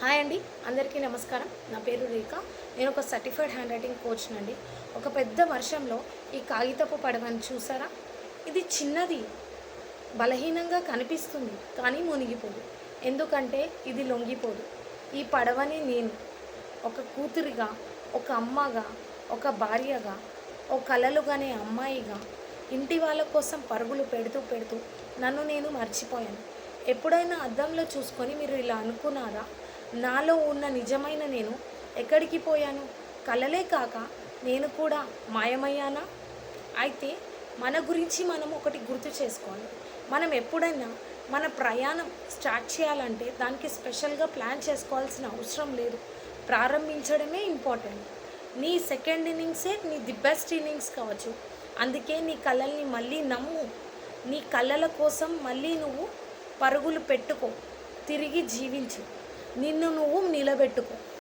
Hi అండి, అందరికీ నమస్కారం. నా పేరు రేఖ. నేను ఒక సర్టిఫైడ్ హ్యాండ్ రైటింగ్ కోచ్నండి. ఒక పెద్ద వర్షంలో ఈ కాగితపు పడవని చూసారా? ఇది చిన్నది, బలహీనంగా కనిపిస్తుంది, కానీ మునిగిపోదు. ఎందుకంటే ఇది లొంగిపోదు. ఈ పడవని నేను ఒక కూతురిగా, ఒక అమ్మగా, ఒక భార్యగా, ఒక కలలుగానే అమ్మాయిగా ఇంటి వాళ్ళ కోసం పరుగులు పెడుతూ పెడుతూ నన్ను నేను మర్చిపోయాను. ఎప్పుడైనా అద్దంలో చూసుకొని మీరు ఇలా అనుకున్నారా? నాలో ఉన్న నిజమైన నేను ఎక్కడికి పోయాను? కలలే కాక నేను కూడా మాయమయ్యానా? అయితే మన గురించి మనం ఒకటి గుర్తు చేసుకోవాలి. మనం ఎప్పుడైనా మన ప్రయాణం స్టార్ట్ చేయాలంటే దానికి స్పెషల్గా ప్లాన్ చేసుకోవాల్సిన అవసరం లేదు. ప్రారంభించడమే ఇంపార్టెంట్. నీ సెకండ్ ఇన్నింగ్సే నీ ది బెస్ట్ ఇన్నింగ్స్ కావచ్చు. అందుకే నీ కలల్ని మళ్ళీ నమ్ము. నీ కలల కోసం మళ్ళీ నువ్వు పరుగులు పెట్టుకో. తిరిగి జీవించు. నిన్ను నువ్వు నిలబెట్టుకో.